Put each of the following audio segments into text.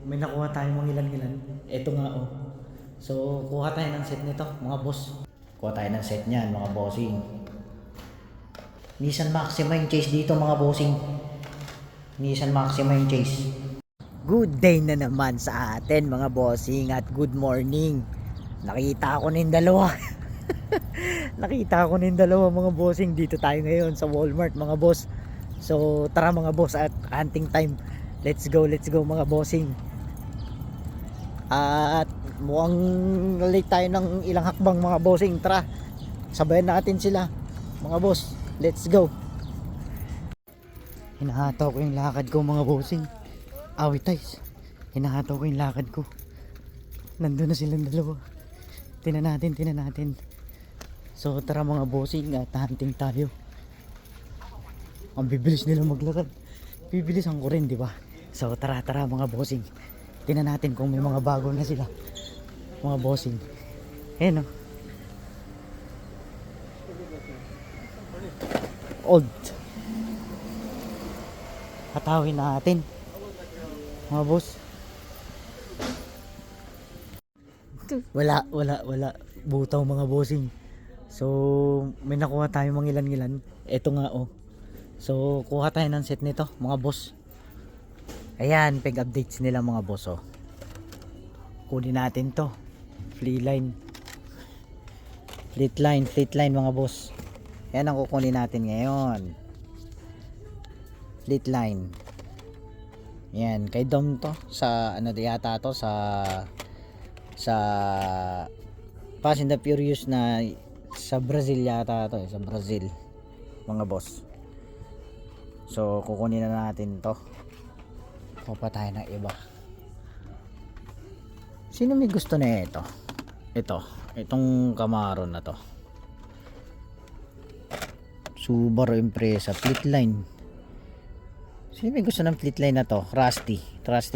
May nakuha tayo mga ilan-ilan. Ito nga oh. So, kuha tayo ng set nito, mga boss. Kuha tayo ng set niyan, mga bossing. Nissan Maxima yung chase dito, mga bossing. Nissan Maxima yung chase. Good day na naman sa atin, mga bossing, at good morning. Nakita ko na yung dalawa. Nakita ko na yung dalawa, mga bossing. Dito tayo ngayon sa Walmart, mga boss. So, tara mga boss, at hunting time. Let's go mga bossing. At mukhang late tayo ng ilang hakbang, mga bossing. Tara, sabayan natin sila, mga boss. Let's go. Hinahataw ko yung lakad ko, mga bossing. Awit guys, hinahataw ko yung lakad ko. Nandun na silang dalawa. Tingnan natin. So tara mga bossing, at hunting tayo. Ang bibilis nila maglakad. Bibilisan ko rin, di ba? So tara mga bossing. Tingnan natin kung may mga bago na sila, mga bossing. Ayan oh. Old. Hatawin natin, mga boss. Wala. Butaw, mga bossing. So may nakuha tayo mga ilan-ilan. Ito nga oh. So kuha tayo ng set nito, mga boss. Ayan, peg updates nila, mga boss oh. Kunin natin to. Fleet line, mga boss. Yan ang kukunin natin ngayon. Fleet line. Yan, kay Dom to. Sa ano yata to, sa Fast and the Furious na sa Brazil yata to, sa Brazil, mga boss. So kukunin na natin to. Kuha tayo ng iba. Sino may gusto na ito? Itong Camaro na to. Subaru Impreza fleet line. Sino may gusto ng fleet line na to? Trusty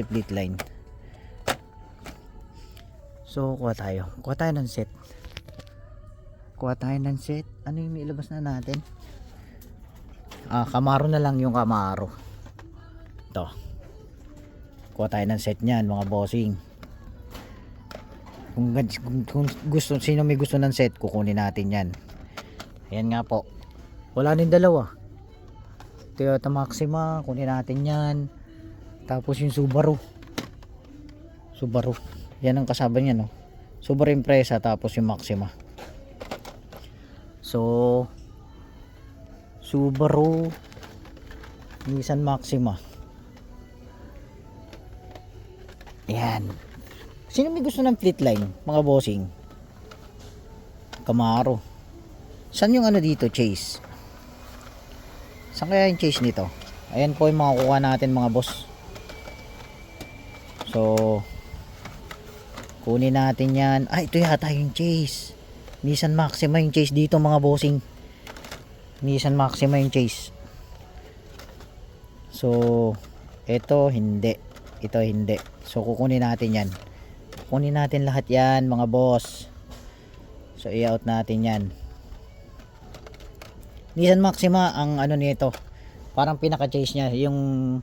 fleet line. So kuha tayo ng set. Ano yung ilabas na natin? Camaro na lang, yung Camaro. Ito. Kuha tayo ng set niyan, mga bossing. Kung gusto, sino may gusto ng set, kukunin natin yan. Ayan nga po. Wala rin dalawa. Toyota Maxima, kunin natin yan. Tapos yung Subaru. Yan ang kasama niya, no? Subaru Impreza, tapos yung Maxima. So Subaru, Nissan Maxima. Ayan. Sino may gusto ng fleet line, mga bossing? Camaro. Saan yung ano dito, chase? Saan kaya yung chase nito? Ayan po yung mga kuha natin, mga boss. So kunin natin yan. Ito yata yung chase. Nissan Maxima yung chase dito, mga bossing. Nissan Maxima yung chase. So ito hindi. So kukunin natin yan. Kunin natin lahat yan, mga boss. So i-out natin yan. Nissan Maxima, ang ano nito, parang pinaka-chase niya yung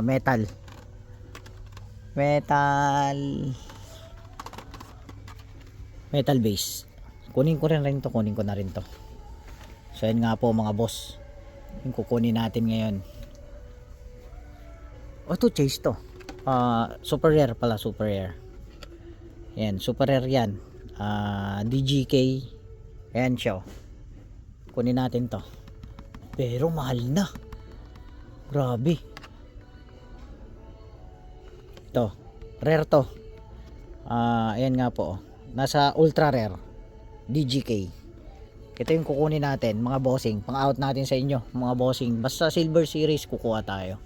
metal base. Kunin ko na rin to. So yan nga po, mga boss, yung kukunin natin ngayon. To chase to. Super rare pala, super rare. Yan, super rare yan. DGK. Ayan siya. Kunin natin to. Pero mahal na. Grabe. To. Rare to. Ayan nga po. Nasa ultra rare. DGK. Ito yung kukunin natin, mga bossing. Pang-out natin sa inyo, mga bossing. Basta silver series kukuha tayo,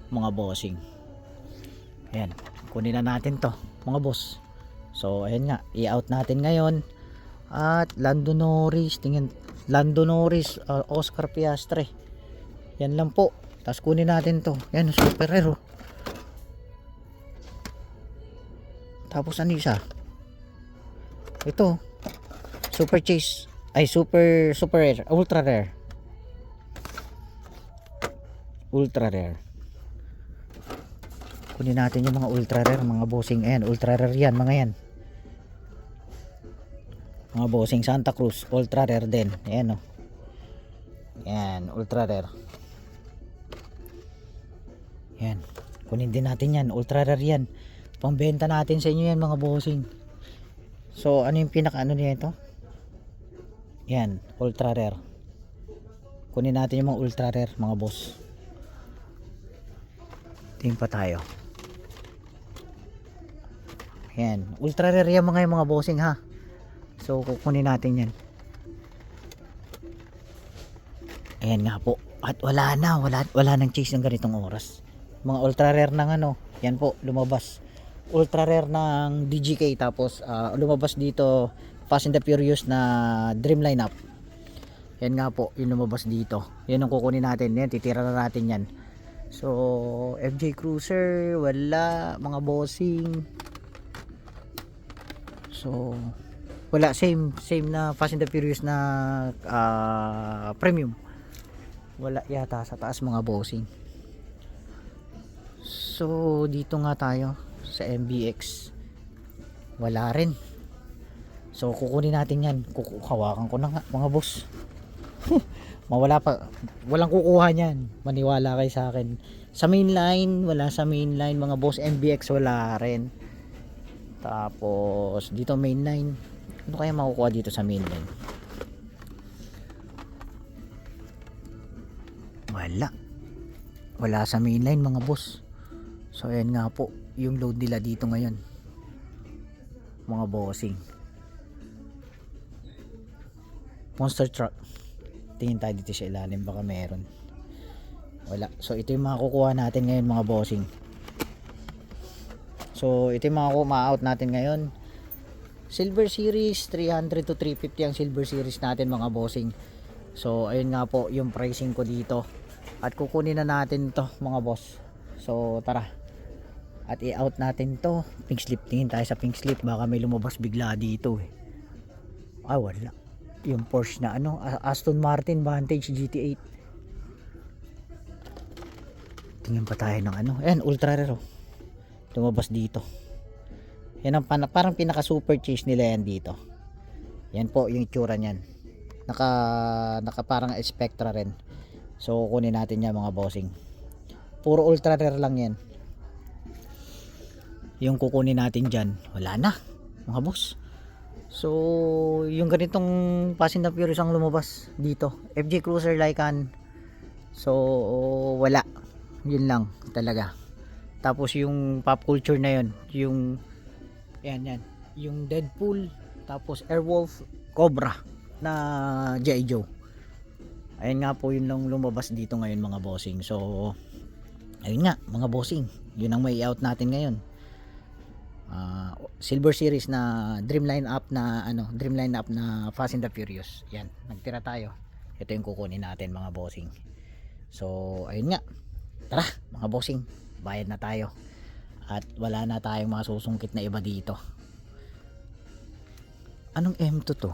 mga bossing. Ayan. Kunin na natin to, mga boss. So ayan nga, i-out natin ngayon. At Lando Norris, Oscar Piastri. Yan lang po. Tapos kunin natin to. Yan, super rare. Tapos ano isa? Ito, super chase. Super rare, ultra rare. Kunin natin yung mga ultra rare mga bossing. Ayan, ultra rare yan mga yan. Mga bossing Santa Cruz, ultra rare din. Ayan o. Ayan, ultra rare. Ayan. Kunin din natin yan, ultra rare yan. Pambenta natin sa inyo yan mga bossing. So ano yung pinaka ano niya ito? Yan, ultra rare. Kunin natin yung mga ultra rare mga boss. Tingin pa tayo. Yan, ultra rare yan mga bossing ha. So kukunin natin yan. Ayan nga po. At wala nang chase ng ganitong oras. Mga ultra rare ng ano, yan po lumabas. Ultra rare ng DGK, tapos lumabas dito Fast and the Furious na Dream Lineup. Yan nga po yung lumabas dito. Yan ang kukunin natin. Yan, titira na natin yan. So FJ Cruiser wala mga bossing. So wala, same na Fast and the Furious na premium. Wala yata sa taas mga bossing. So dito nga tayo sa MBX. Wala rin. So kukunin natin yan. Hawakan ko na nga mga boss. Mawala pa. Walang kukuha niyan. Maniwala kayo sa akin. Sa mainline, wala sa mainline mga boss. MBX wala rin. Tapos dito mainline. Ano kaya makukuha dito sa mainline? Wala sa mainline mga boss. So ayan nga po yung load nila dito ngayon mga bossing. Monster truck. Tingin tayo dito sa ilalim, baka meron. Wala. So ito yung mga kukuha natin ngayon mga bossing. So ito yung mga ma-out natin ngayon. Silver Series 300 to 350 ang Silver Series natin mga bossing. So ayun nga po yung pricing ko dito. At kukunin na natin to mga boss. So tara. At i-out natin to. Pink slip, tingin tayo sa pink slip. Baka may lumabas bigla dito eh. Ah wala. Yung Porsche na ano, Aston Martin Vantage GT8. Tingin pa tayo ng ano. Ayan, ultra rare. Lumabas dito. Yan ang parang pinaka super chase nila yan dito. Yan po yung itsura niyan. Naka parang Spectra rin. So kunin natin yan mga bossing. Puro ultra rare lang yan. Yung kukunin natin dyan, wala na mga boss. So yung ganitong Fast and the Furious ang lumabas dito. FJ Cruiser Lycan. So wala. Yun lang talaga. Tapos yung pop culture na yun, yung yan, yung Deadpool, tapos Airwolf, Cobra na G.I. Joe. Ayun nga po yun lang lumabas dito ngayon mga bossing. So ayun nga mga bossing, yun ang may out natin ngayon. Silver Series na Dreamline up na ano, Dreamline up na Fast and the Furious. Yan, nagtira tayo. Ito yung kukunin natin mga bossing. So ayun nga. Tara mga bossing, bayad na tayo. At wala na tayong mga susungkit na iba dito. Anong M2 to?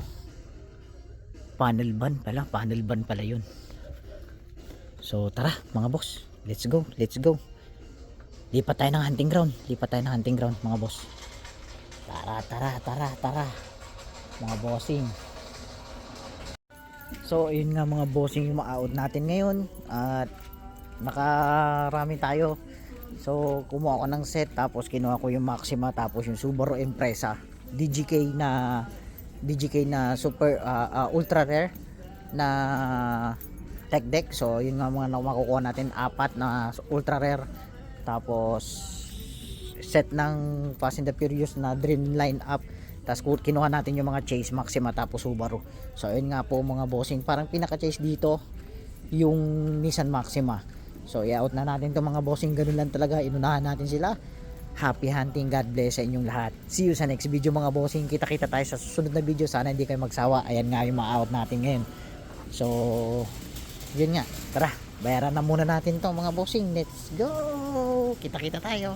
Panel van pala yun. So tara mga boss, let's go. Lipat tayo ng hunting ground mga boss. Tara mga bossing. So ayun nga mga bossing yung ma-out natin ngayon. At nakarami tayo. So kumuha ko ng set, tapos kinuha ko yung Maxima, tapos yung Subaru Impreza DGK na super ultra rare na tech deck. So yun nga mga makukuha natin, apat na ultra rare, tapos set ng Fast and the Furious na Dream Lineup, tapos kinuha natin yung mga Chase, Maxima, tapos Subaru. So ayun nga po mga bossing, parang pinaka chase dito yung Nissan Maxima. So i-out na natin itong mga bossing, ganun lang talaga, inunahan natin sila. Happy hunting, God bless sa inyong lahat. See you sa next video mga bossing. Kita tayo sa susunod na video, sana hindi kayo magsawa. Ayan nga yung ma-out natin ngayon. So yun nga, tara bayaran na muna natin to mga bossing. Let's go, kita tayo.